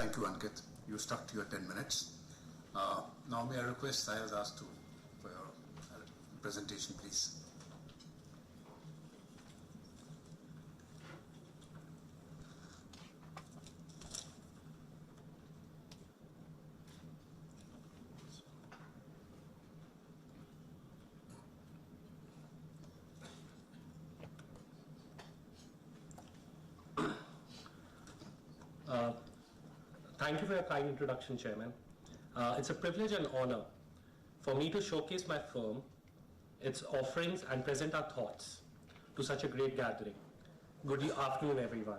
Thank you, Ankit. You stuck to your 10 minutes. Now may I request Sayal Das for your presentation, please. Thank you for your kind introduction, Chairman. It's a privilege and honor for me to showcase my firm, its offerings, and present our thoughts to such a great gathering. Good afternoon, everyone.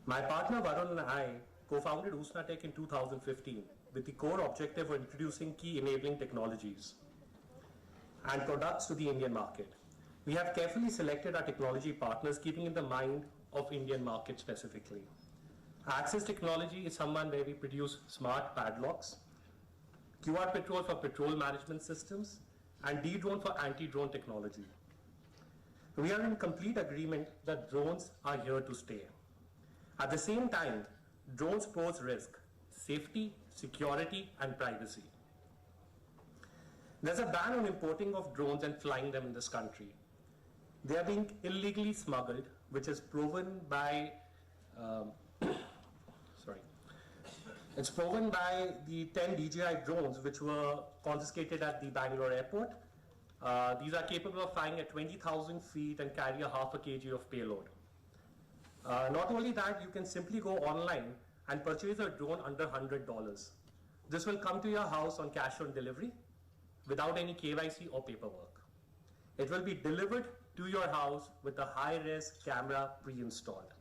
My partner Varun and I co-founded Usnatech in 2015 with the core objective of introducing key enabling technologies and products to the Indian market. We have carefully selected our technology partners, keeping in the mind of Indian market specifically. Access Technology is someone where we produce smart padlocks, QR Patrol for patrol management systems, and D-Drone for anti-drone technology. We are in complete agreement that drones are here to stay. At the same time, drones pose risk, safety, security, and privacy. There's a ban on importing of drones and flying them in this country. They are being illegally smuggled, which is proven by It's proven by the 10 DJI drones which were confiscated at the Bangalore airport. These are capable of flying at 20,000 feet and carry a half a kg of payload. Not only that, you can simply go online and purchase a drone under $100. This will come to your house on cash on delivery without any KYC or paperwork. It will be delivered to your house with a high-res camera pre-installed.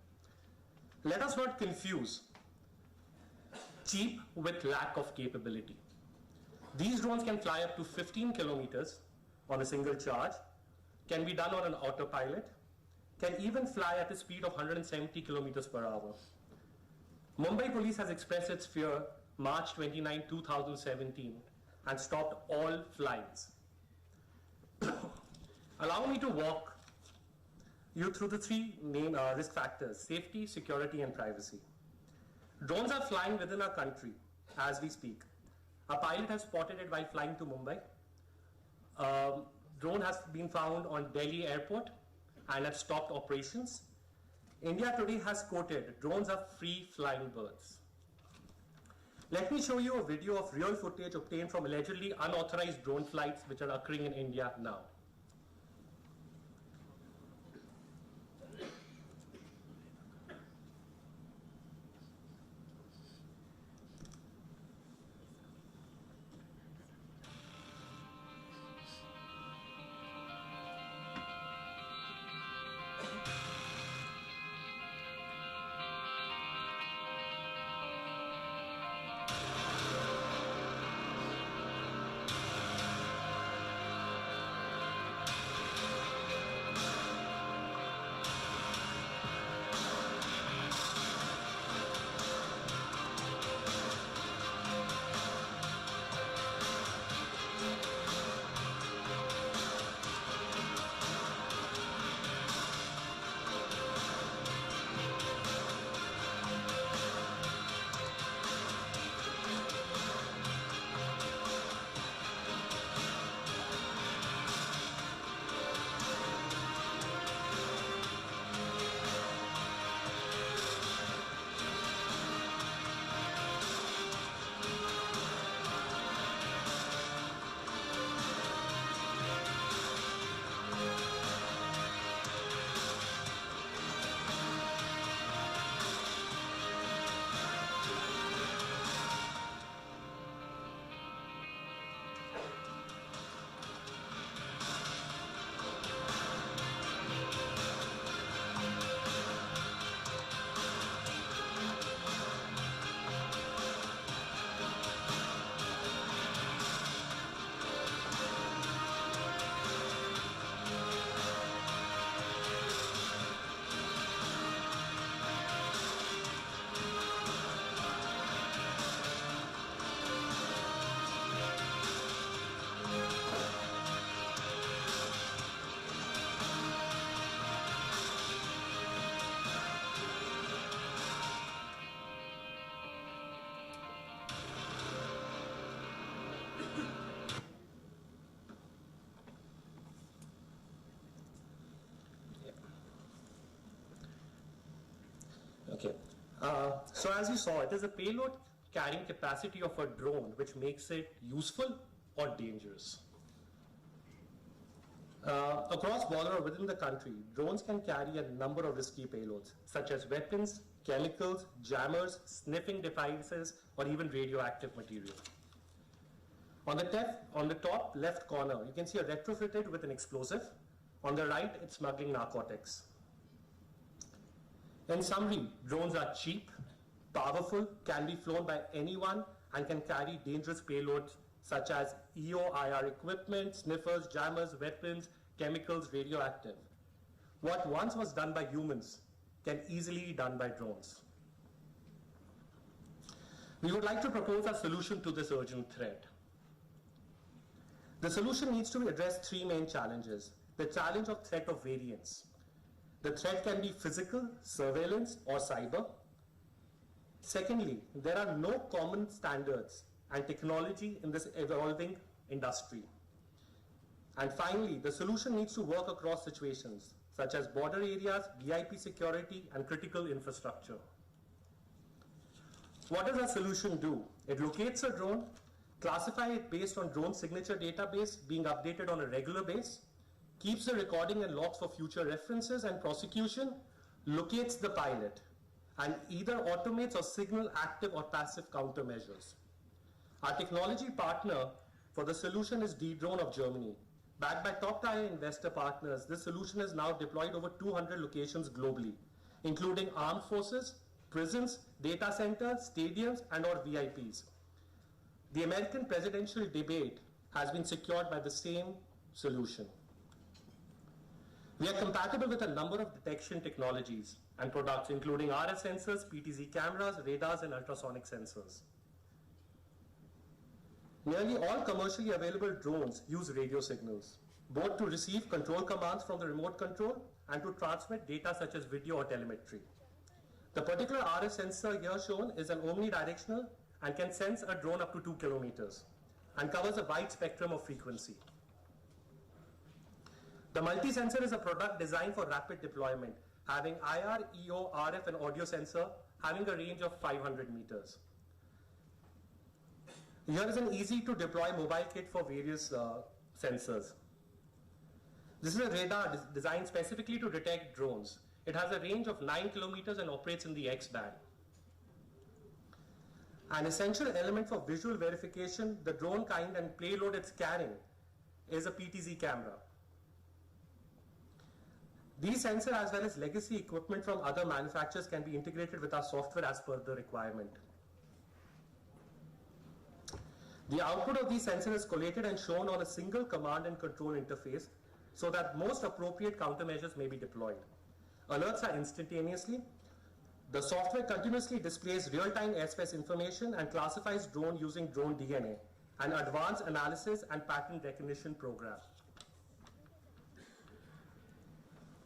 Let us not confuse cheap with lack of capability. These drones can fly up to 15 kilometers on a single charge, can be done on an autopilot, can even fly at a speed of 170 kilometers per hour. Mumbai police has expressed its fear March 29, 2017 and stopped all flights. Allow me to walk you through the three main risk factors: safety, security, and privacy. Drones are flying within our country as we speak. A pilot has spotted it while flying to Mumbai. Drone has been found on Delhi airport and have stopped operations. India today has quoted, drones are free flying birds. Let me show you a video of real footage obtained from allegedly unauthorized drone flights which are occurring in India now. Okay. So as you saw, it is the payload carrying capacity of a drone which makes it useful or dangerous. Across border or within the country, drones can carry a number of risky payloads, such as weapons, chemicals, jammers, sniffing devices, or even radioactive material. On the top left corner, you can see a retrofitted with an explosive. On the right, it's smuggling narcotics. In summary, drones are cheap, powerful, can be flown by anyone, and can carry dangerous payloads such as EO/IR equipment, sniffers, jammers, weapons, chemicals, radioactive. What once was done by humans can easily be done by drones. We would like to propose a solution to this urgent threat. The solution needs to address three main challenges. The challenge of threat of variance. The threat can be physical, surveillance, or cyber. Secondly, there are no common standards and technology in this evolving industry. And finally, the solution needs to work across situations, such as border areas, VIP security, and critical infrastructure. What does our solution do? It locates a drone, classifies it based on drone signature database being updated on a regular basis, keeps the recording and logs for future references and prosecution, locates the pilot, and either automates or signal active or passive countermeasures. Our technology partner for the solution is D-Drone of Germany. Backed by top-tier investor partners, this solution is now deployed over 200 locations globally, including armed forces, prisons, data centers, stadiums, and or VIPs. The American presidential debate has been secured by the same solution. We are compatible with a number of detection technologies and products, including RF sensors, PTZ cameras, radars, and ultrasonic sensors. Nearly all commercially available drones use radio signals, both to receive control commands from the remote control and to transmit data such as video or telemetry. The particular RF sensor here shown is an omnidirectional and can sense a drone up to 2 kilometers and covers a wide spectrum of frequency. The multi-sensor is a product designed for rapid deployment, having IR, EO, RF, and audio sensor having a range of 500 meters. Here is an easy to deploy mobile kit for various sensors. This is a radar designed specifically to detect drones. It has a range of 9 kilometers and operates in the X band. An essential element for visual verification, the drone kind and payload it's carrying, is a PTZ camera. These sensors as well as legacy equipment from other manufacturers can be integrated with our software as per the requirement. The output of these sensors is collated and shown on a single command and control interface so that most appropriate countermeasures may be deployed. Alerts are instantaneously. The software continuously displays real-time airspace information and classifies drone using drone DNA, an advanced analysis and pattern recognition program.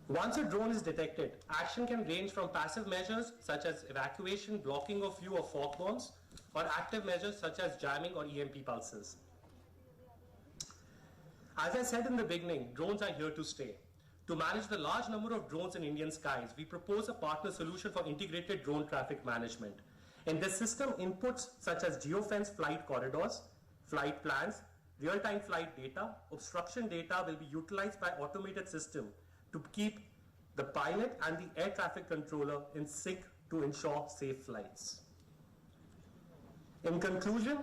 Once a drone is detected, action can range from passive measures such as evacuation, blocking of view or fog bombs, or active measures such as jamming or EMP pulses. As I said in the beginning, drones are here to stay. To manage the large number of drones in Indian skies, we propose a partner solution for integrated drone traffic management. In this system, inputs such as geofence flight corridors, flight plans, real-time flight data, obstruction data will be utilized by automated system to keep the pilot and the air traffic controller in sync to ensure safe flights. In conclusion,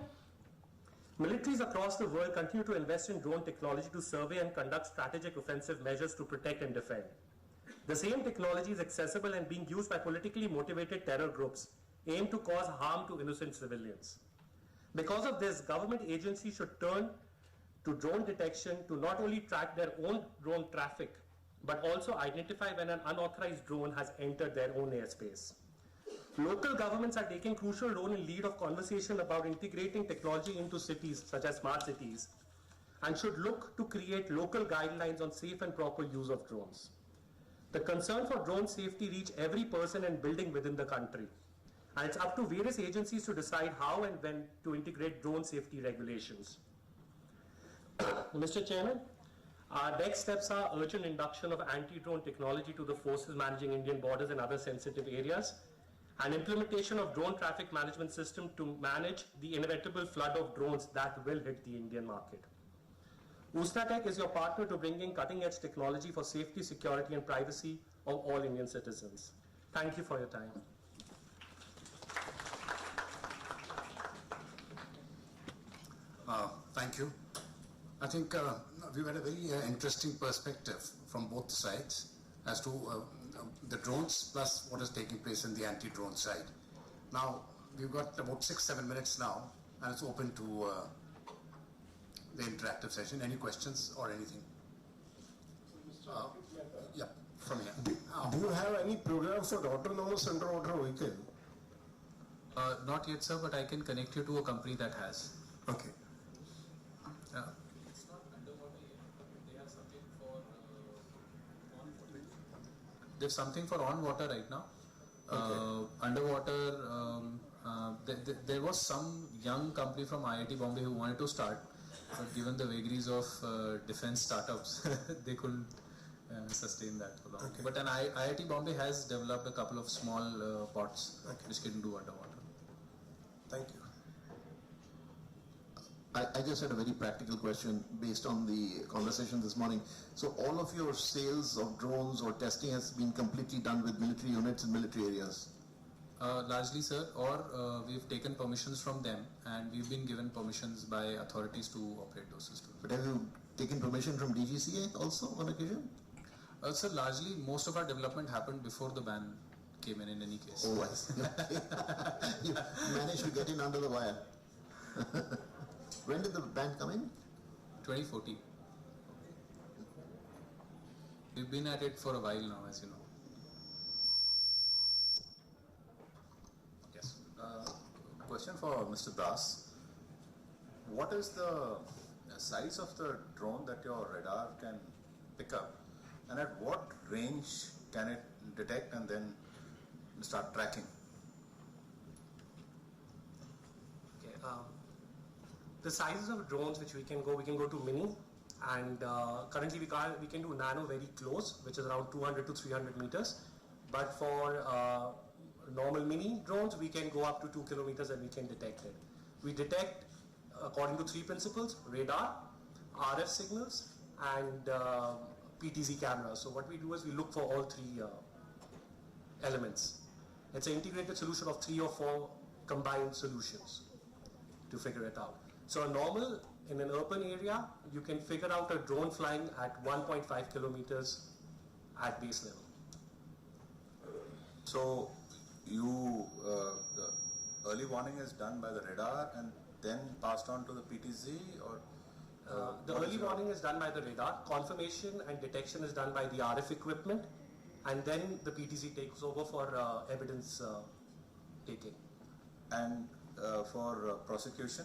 militaries across the world continue to invest in drone technology to survey and conduct strategic offensive measures to protect and defend. The same technology is accessible and being used by politically motivated terror groups aimed to cause harm to innocent civilians. Because of this, government agencies should turn to drone detection to not only track their own drone traffic, but also identify when an unauthorized drone has entered their own airspace. Local governments are taking crucial role in lead of conversation about integrating technology into cities such as smart cities and should look to create local guidelines on safe and proper use of drones. The concern for drone safety reach every person and building within the country, and it's up to various agencies to decide how and when to integrate drone safety regulations. Mr. Chairman, our next steps are urgent induction of anti-drone technology to the forces managing Indian borders and other sensitive areas, and implementation of drone traffic management system to manage the inevitable flood of drones that will hit the Indian market. Usnatech is your partner to bring in cutting-edge technology for safety, security, and privacy of all Indian citizens. Thank you for your time. Thank you. I think we've had a very interesting perspective from both sides as to the drones plus what is taking place in the anti-drone side. Now, we've got about 6-7 minutes now, and it's open to the interactive session. Any questions or anything? Yeah, from here. Do you have any program for autonomous underwater vehicle? Not yet, sir, but I can connect you to a company that has. Okay. It's not underwater yet. They have something for on water. There's something for on water right now. Okay. Underwater, there was some young company from IIT Bombay who wanted to start, but given the vagaries of defense startups, they couldn't sustain that for long. Okay. But an IIT Bombay has developed a couple of small bots which can do underwater. Thank you. I just had a very practical question based on the conversation this morning. So all of your sales of drones or testing has been completely done with military units in military areas? Largely, sir, or we've taken permissions from them and we've been given permissions by authorities to operate those systems. But have you taken permission from DGCA also on occasion? Sir, largely most of our development happened before the ban came in any case. Oh, I see. You managed to get in under the wire. When did the ban come in? 2014. We've been at it for a while now, as you know. Yes. Question for Mr. Das. What is the size of the drone that your radar can pick up, and at what range can it detect and then start tracking? Okay. The sizes of drones which we can go to mini, and currently we can do nano very close, which is around 200 to 300 meters. But for normal mini drones, we can go up to 2 kilometers and we can detect it. We detect according to 3 principles: radar, RF signals, and PTZ cameras. So what we do is we look for all 3 elements. It's an integrated solution of 3 or 4 combined solutions to figure it out. So in an urban area, you can figure out a drone flying at 1.5 kilometers at base level. So the early warning is done by the radar and then passed on to the PTZ, or the early warning is done by the radar. Confirmation and detection is done by the RF equipment, and then the PTZ takes over for evidence taking. And for prosecution?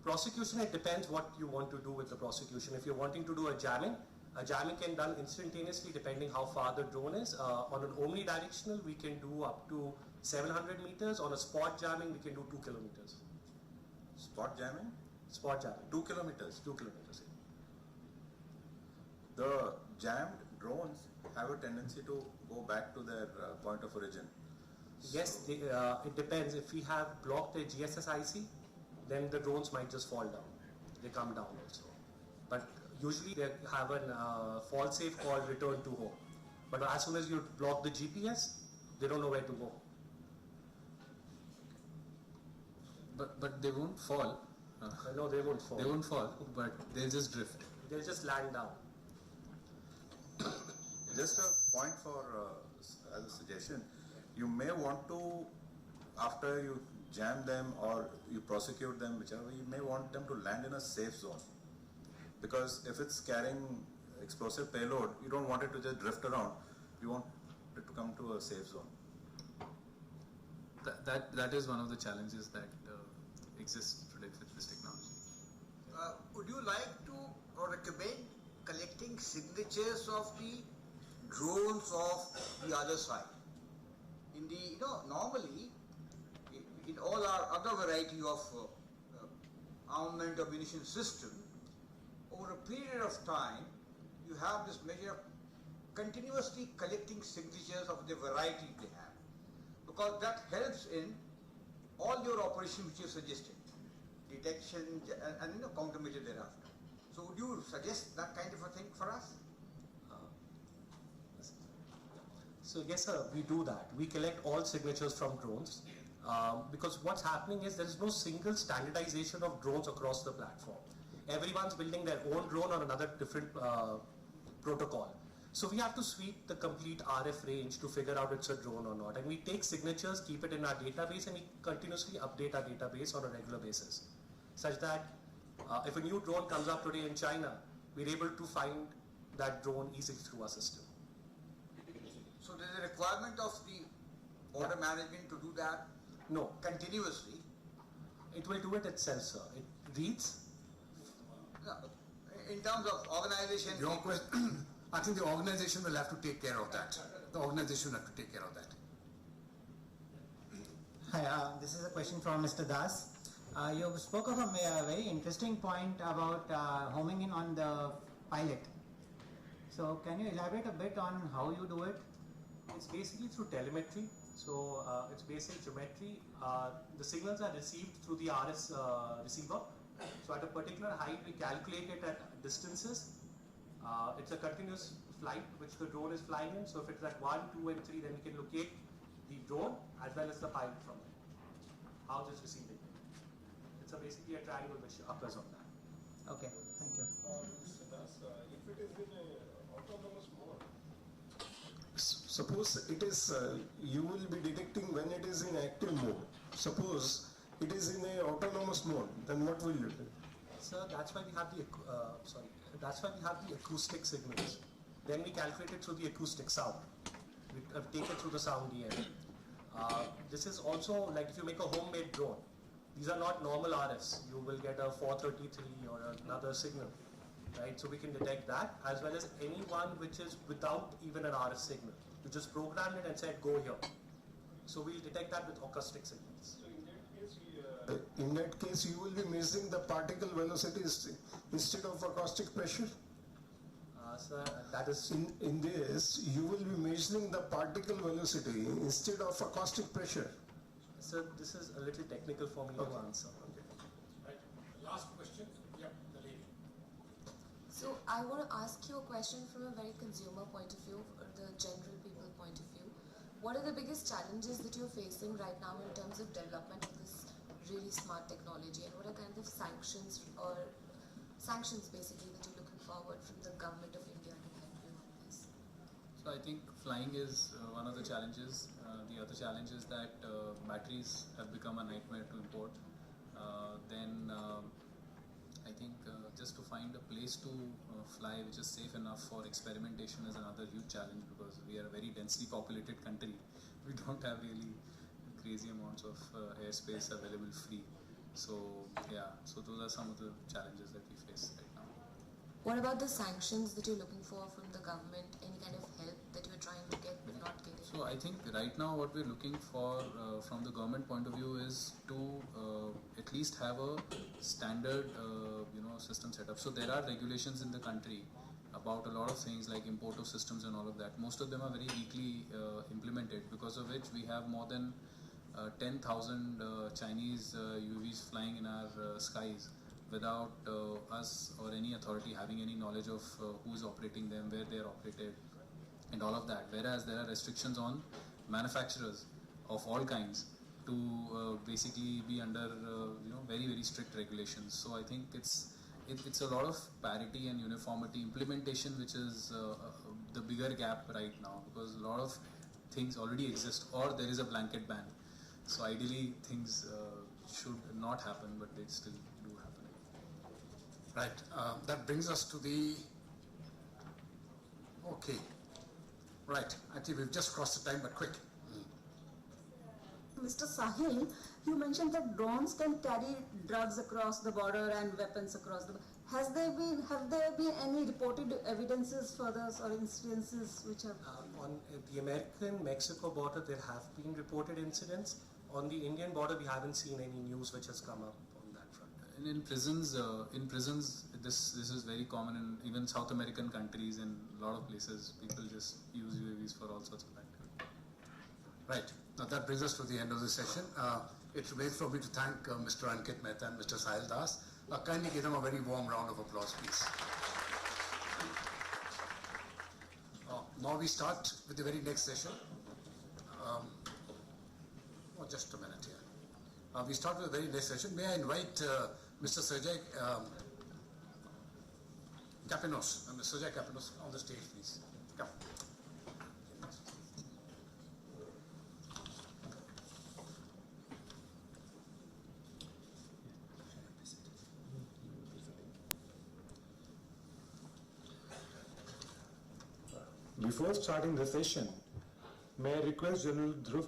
Prosecution, it depends what you want to do with the prosecution. If you're wanting to do a jamming can be done instantaneously depending how far the drone is. On an omnidirectional, we can do up to 700 meters. On a spot jamming, we can do 2 kilometers. Spot jamming? Spot jamming. 2 kilometers? 2 kilometers. The jammed drones have a tendency to go back to their point of origin. Yes, it depends. If we have blocked the GSSIC, then the drones might just fall down. They come down also. But usually they have a fail-safe called return to home. But as soon as you block the GPS, they don't know where to go. But they won't fall. No, they won't fall. They won't fall, but they'll just drift. They'll just land down. Just a point for as a suggestion, you may want to, after you jam them or you prosecute them, whichever, you may want them to land in a safe zone, because if it's carrying explosive payload, you don't want it to just drift around. You want it to come to a safe zone. That is one of the challenges that exists today with this technology. Would you like to or recommend collecting signatures of the drones of the other side? In the, normally, in all our other variety of armament or munition system, over a period of time, you have this measure of continuously collecting signatures of the variety they have. because that helps in all your operations which you suggested, detection and countermeasure thereafter. So would you suggest that kind of a thing for us? So yes, sir, we do that. We collect all signatures from drones because what's happening is there is no single standardization of drones across the platform. Everyone's building their own drone on another different protocol. So we have to sweep the complete RF range to figure out it's a drone or not. And we take signatures, keep it in our database, and we continuously update our database on a regular basis. Such that if a new drone comes up today in China, we're able to find that drone easily through our system. So there is a requirement of the border management to do that No, continuously. it will do it itself, sir. It reads. No, in terms of organization, Your question, I think the organization will have to take care of that. The organization will have to take care of that. Hi, this is a question from Mr. Das. You spoke of a very interesting point about homing in on the pilot. So can you elaborate a bit on how you do it? It's basically through telemetry. So it's basic geometry. The signals are received through the RS receiver. So at a particular height, we calculate it at distances. It's a continuous flight which the drone is flying in. So if it's at 1, 2, and 3, then we can locate the drone as well as the pilot from there. How it's receiving it. It's basically a triangle which occurs on that. Okay, thank you. Mr. Das, if it is in a autonomous mode, suppose it is, you will be detecting when it is in active mode. Suppose it is in a autonomous mode, then what will you do? Sir, that's why we have the that's why we have the acoustic signals. Then we calculate it through the acoustic sound. We take it through the sound DM. This is also like if you make a homemade drone. These are not normal RFs. You will get a 433 or another signal, right? So we can detect that as well as any one which is without even an RF signal. You just program it and said go here. So we'll detect that with acoustic signals. In that case, you will be measuring the particle velocities instead of acoustic pressure. Sir, that is In this, you will be measuring the particle velocity instead of acoustic pressure. sir. This is a little technical for me to answer. Right. Last question. Yeah, the lady. So I want to ask you a question from a very consumer point of view, or the general people point of view. What are the biggest challenges that you're facing right now in terms of development of this really smart technology, and what are kind of sanctions basically that you're looking forward from the government of India to help you on this? So I think flying is one of the challenges. The other challenge is that batteries have become a nightmare to import. I think just to find a place to fly which is safe enough for experimentation is another huge challenge, because we are a very densely populated country. We don't have really crazy amounts of airspace available free. So yeah, so those are some of the challenges that we face right now. What about the sanctions that you're looking for from the government? Any kind of help that you're trying to get but not getting? So I think right now what we're looking for from the government point of view is to at least have a standard system set up. So there are regulations in the country about a lot of things like import of systems and all of that. Most of them are very weakly implemented, because of which we have more than 10,000 Chinese UAVs flying in our skies without us or any authority having any knowledge of who's operating them, where they're operated, and all of that. Whereas there are restrictions on manufacturers of all kinds to basically be under very, very strict regulations. So I think it's a lot of parity and uniformity implementation, which is the bigger gap right now, because a lot of things already exist or there is a blanket ban. So ideally things should not happen, but they still do happen. Right. That brings us to the. Okay. Right. I think we've just crossed the time, but quick. Mr. Sahil, you mentioned that drones can carry drugs across the border and weapons across the border. Have there been any reported evidences for this or incidences which have? On the American-Mexico border, there have been reported incidents. On the Indian border, we haven't seen any news which has come up on that front. And in prisons, this is very common in even South American countries and a lot of places. People just use UAVs for all sorts of activities. Right. Now that brings us to the end of the session. It remains for me to thank Mr. Ankit Mehta and Mr. Sahil Das. Kindly give them a very warm round of applause, please. Now we start with the very next session. Just a minute here. We start with the very next session. May I invite Mr. Sergey Kapinos, Mr. Sergey Kapinos on the stage, please. Come. Before starting the session, may I request General Dhruv